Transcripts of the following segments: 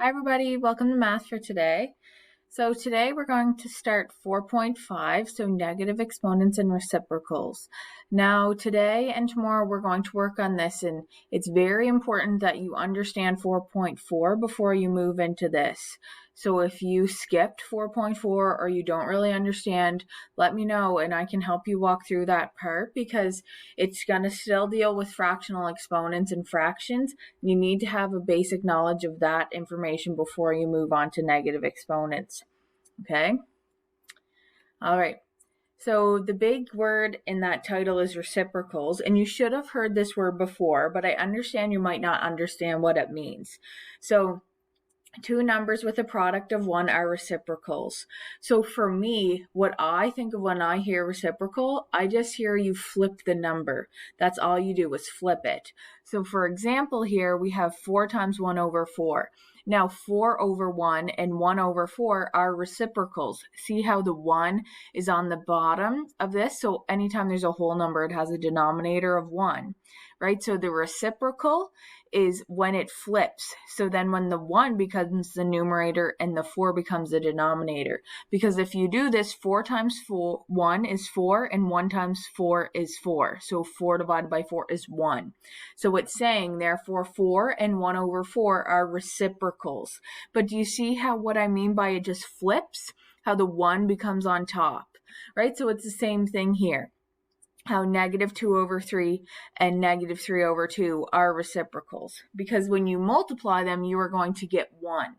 Hi everybody, welcome to Math for today. So today we're going to start 4.5, so negative exponents and reciprocals. Now today and tomorrow we're going to work on this, and it's very important that you understand 4.4 before you move into this. So if you skipped 4.4 or you don't really understand, let me know and I can help you walk through that part, because it's going to still deal with fractional exponents and fractions. You need to have a basic knowledge of that information before you move on to negative exponents. Okay? All right. So the big word in that title is reciprocals, and you should have heard this word before, but I understand you might not understand what it means. So two numbers with a product of 1 are reciprocals. So for me, what I think of when I hear reciprocal, I just hear you flip the number. That's all you do is flip it. So for example here, we have 4 times 1 over 4. Now 4 over 1 and 1 over 4 are reciprocals. See how the 1 is on the bottom of this? So anytime there's a whole number, it has a denominator of 1, right? So the reciprocal is when it flips. So then when the 1 becomes the numerator and the 4 becomes the denominator. Because if you do this, 4 times 1 is 4 and 1 times 4 is 4. So 4 divided by 4 is 1. So it's saying, therefore, 4 and 1 over 4 are reciprocals. But do you see how what I mean by it just flips? How the 1 becomes on top, right? So it's the same thing here. How negative 2 over 3 and negative 3 over 2 are reciprocals, because when you multiply them, you are going to get 1.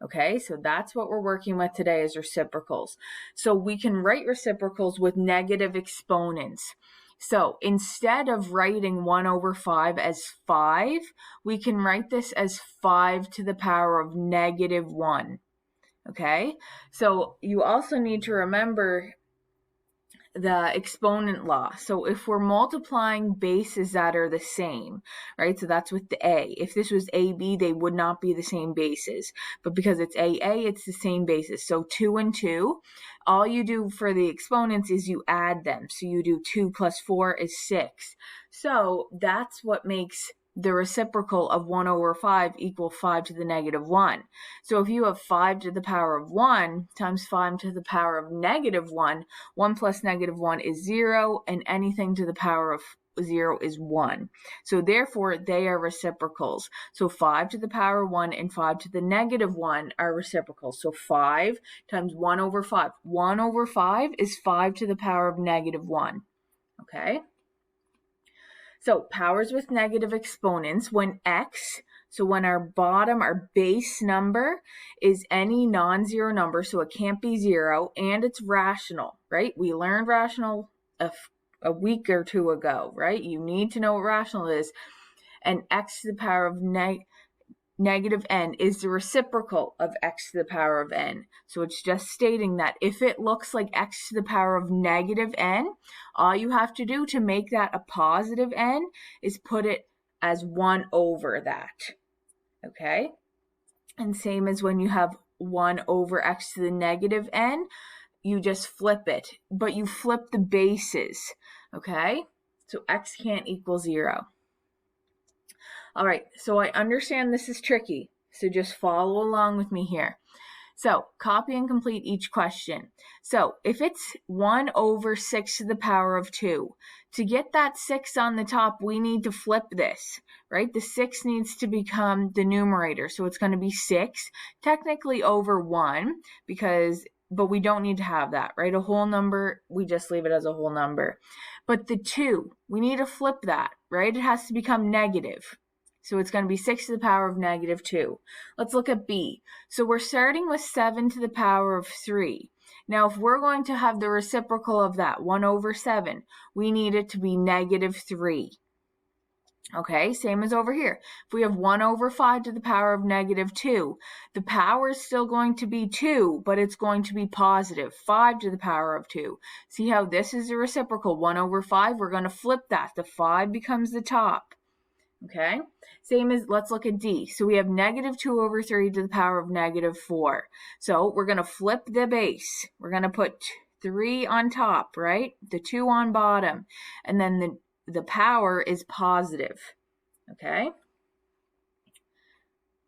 Okay, so that's what we're working with today is reciprocals. So we can write reciprocals with negative exponents. So instead of writing 1 over 5 as 5, we can write this as 5 to the power of negative 1. Okay, so you also need to remember the exponent law. So if we're multiplying bases that are the same, right? So that's with the A. If this was AB, they would not be the same bases. But because it's AA, it's the same basis. So 2 and 2, all you do for the exponents is you add them. So you do 2 plus 4 is 6. So that's what makes the reciprocal of 1 over 5 equal 5 to the negative 1. So if you have 5 to the power of 1 times 5 to the power of negative 1, 1 plus negative 1 is 0, and anything to the power of 0 is 1. So therefore, they are reciprocals. So 5 to the power of 1 and 5 to the negative 1 are reciprocals. So 5 times 1 over 5. 1 over 5 is 5 to the power of negative 1. Okay? So powers with negative exponents, when x, so when our base number is any non-zero number, so it can't be 0, and it's rational, right? We learned rational a week or two ago, right? You need to know what rational is. And x to the power of negative n is the reciprocal of x to the power of n. So it's just stating that if it looks like x to the power of negative n, all you have to do to make that a positive n is put it as 1 over that. Okay? And same as when you have 1 over x to the negative n, you just flip it, but you flip the bases. Okay? So x can't equal 0. All right, so I understand this is tricky, so just follow along with me here. So copy and complete each question. So if it's 1 over 6 to the power of 2, to get that 6 on the top, we need to flip this, right? The 6 needs to become the numerator, so it's going to be 6, technically over 1, but we don't need to have that, right? A whole number, we just leave it as a whole number. But the 2, we need to flip that, right? It has to become negative. So it's going to be 6 to the power of negative 2. Let's look at B. So we're starting with 7 to the power of 3. Now, if we're going to have the reciprocal of that, 1 over 7, we need it to be negative 3. Okay, same as over here. If we have 1 over 5 to the power of negative 2, the power is still going to be 2, but it's going to be positive, 5 to the power of 2. See how this is the reciprocal, 1 over 5? We're going to flip that. The 5 becomes the top. Okay, same as, let's look at D. So we have negative 2 over 3 to the power of negative 4. So we're going to flip the base. We're going to put 3 on top, right? The 2 on bottom. And then the power is positive. Okay.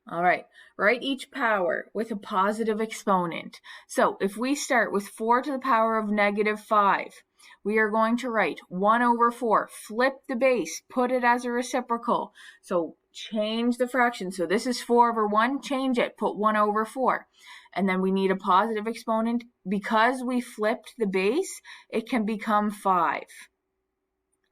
All right, write each power with a positive exponent. So if we start with 4 to the power of negative 5, we are going to write 1 over 4, flip the base, put it as a reciprocal. So change the fraction. So this is 4 over 1, change it, put 1 over 4. And then we need a positive exponent. Because we flipped the base, it can become 5.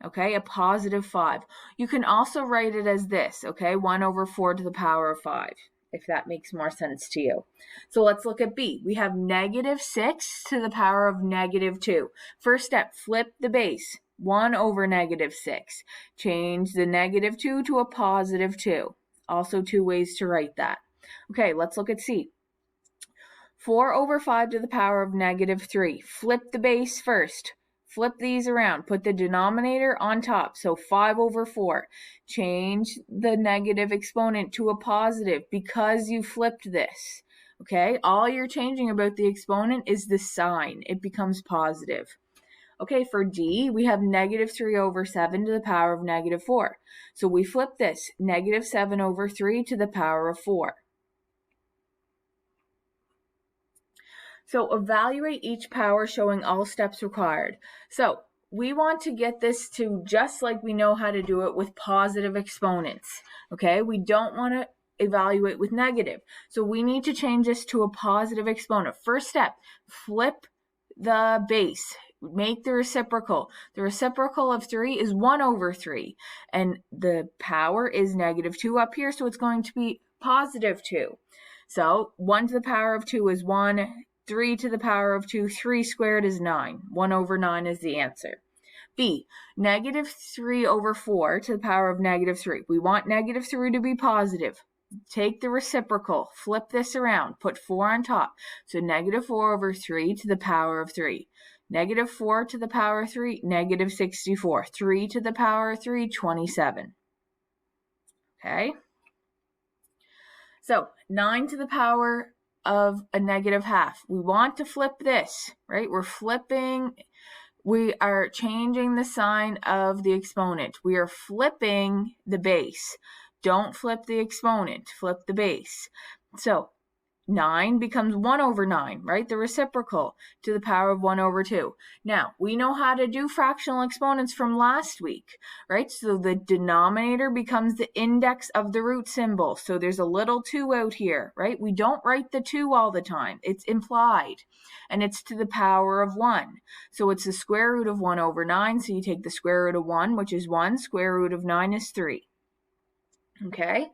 Okay, a positive 5. You can also write it as this, okay, 1 over 4 to the power of 5, if that makes more sense to you. So let's look at B. We have negative 6 to the power of negative 2. First step, flip the base, 1 over negative 6. Change the negative 2 to a positive 2. Also 2 ways to write that. Okay, let's look at C. 4 over 5 to the power of negative 3. Flip the base first. Flip these around. Put the denominator on top. So 5 over 4. Change the negative exponent to a positive because you flipped this. Okay, all you're changing about the exponent is the sign. It becomes positive. Okay, for D, we have negative 3 over 7 to the power of negative 4. So we flip this, negative 7 over 3 to the power of 4. So evaluate each power showing all steps required. So we want to get this to just like we know how to do it with positive exponents. Okay, we don't want to evaluate with negative. So we need to change this to a positive exponent. First step, flip the base. Make the reciprocal. The reciprocal of 3 is 1 over 3. And the power is negative 2 up here, so it's going to be positive 2. So 1 to the power of 2 is 1. 3 to the power of 2, 3 squared is 9. 1 over 9 is the answer. B, negative 3 over 4 to the power of negative 3. We want negative 3 to be positive. Take the reciprocal, flip this around, put 4 on top. So negative 4 over 3 to the power of 3. Negative 4 to the power of 3, negative 64. 3 to the power of 3, 27. Okay? So 9 to the power of a negative half. We want to flip this, right? We are changing the sign of the exponent. We are flipping the base. Don't flip the exponent, flip the base. So 9 becomes 1 over 9, right? The reciprocal to the power of 1 over 2. Now, we know how to do fractional exponents from last week, right? So the denominator becomes the index of the root symbol. So there's a little 2 out here, right? We don't write the 2 all the time. It's implied, and it's to the power of 1. So it's the square root of 1 over 9. So you take the square root of 1, which is 1. Square root of 9 is 3. Okay?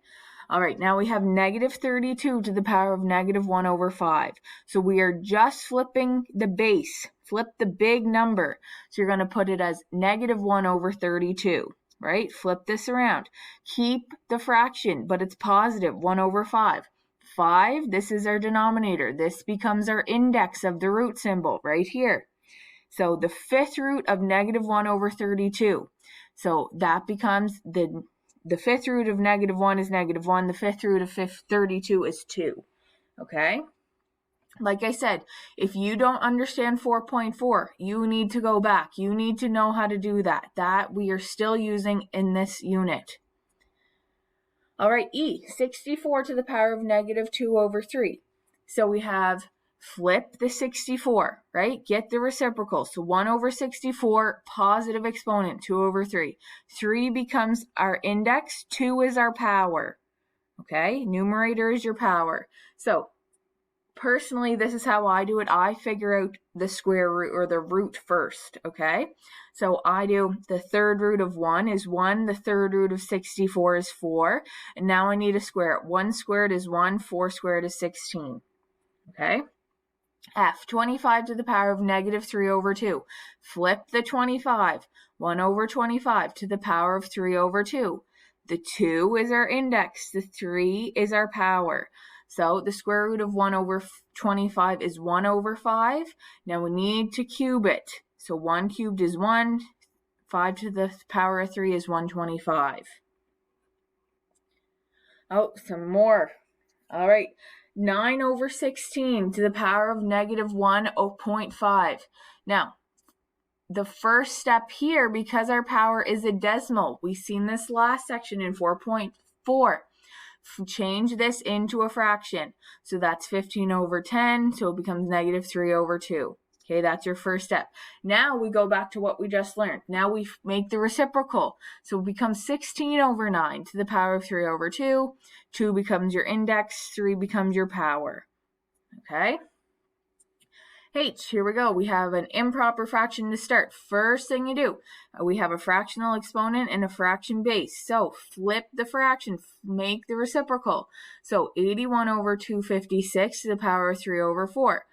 All right, now we have negative 32 to the power of negative 1 over 5. So we are just flipping the base. Flip the big number. So you're going to put it as negative 1 over 32, right? Flip this around. Keep the fraction, but it's positive, 1 over 5. 5, this is our denominator. This becomes our index of the root symbol right here. So the fifth root of negative 1 over 32. So that becomes the fifth root of negative 1 is negative 1. The fifth root of 32 is 2. Okay? Like I said, if you don't understand 4.4, you need to go back. You need to know how to do that. That we are still using in this unit. All right, E, 64 to the power of negative 2 over 3. So we have flip the 64, right? Get the reciprocal. So 1 over 64, positive exponent, 2 over 3. 3 becomes our index, 2 is our power. Okay, numerator is your power. So personally, this is how I do it. I figure out the square root or the root first, okay? So I do the third root of 1 is 1. The third root of 64 is 4. And now I need to square it. 1 squared is 1. 4 squared is 16. Okay? F, 25 to the power of negative 3 over 2. Flip the 25. 1 over 25 to the power of 3 over 2. The 2 is our index. The 3 is our power. So the square root of 1 over 25 is 1 over 5. Now we need to cube it. So 1 cubed is 1. 5 to the power of 3 is 125. Oh, some more. All right. 9 over 16 to the power of negative 1.5. Now, the first step here, because our power is a decimal, we've seen this last section in 4.4. change this into a fraction. So that's 15 over 10, so it becomes negative 3 over 2. Okay, that's your first step. Now we go back to what we just learned. Now we make the reciprocal. So it becomes 16 over 9 to the power of 3 over 2. 2 becomes your index, 3 becomes your power. Okay? H, here we go. We have an improper fraction to start. First thing you do, we have a fractional exponent and a fraction base. So flip the fraction, make the reciprocal. So 81 over 256 to the power of 3 over 4.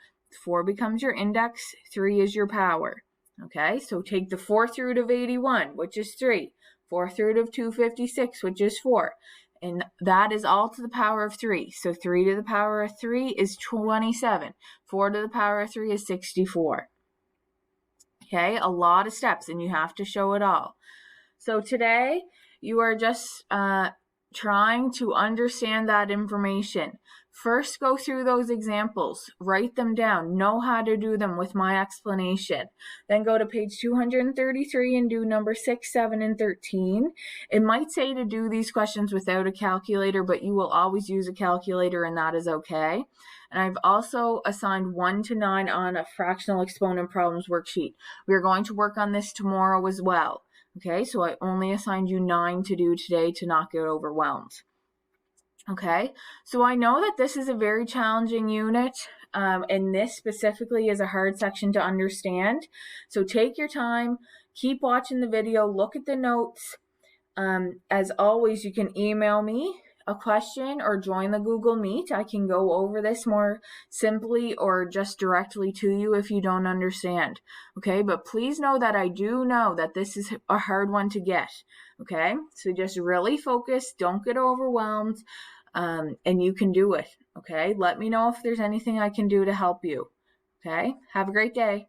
4 becomes your index, 3 is your power. Okay, so take the 4th root of 81, which is 3. 4th root of 256, which is 4. And that is all to the power of 3. So 3 to the power of 3 is 27. 4 to the power of 3 is 64. Okay, a lot of steps, and you have to show it all. So today, you are just trying to understand that information. First, go through those examples, write them down, know how to do them with my explanation. Then go to page 233 and do number 6, 7, and 13. It might say to do these questions without a calculator, but you will always use a calculator, and that is okay. And I've also assigned 1 to 9 on a fractional exponent problems worksheet. We're going to work on this tomorrow as well. Okay, so I only assigned you 9 to do today to not get overwhelmed. Okay, so I know that this is a very challenging unit, and this specifically is a hard section to understand. So take your time, keep watching the video, look at the notes. As always, you can email me a question or join the Google Meet. I can go over this more simply or just directly to you if you don't understand. Okay, but please know that I do know that this is a hard one to get. Okay, so just really focus, don't get overwhelmed, and you can do it. Okay, let me know if there's anything I can do to help you. Okay, have a great day.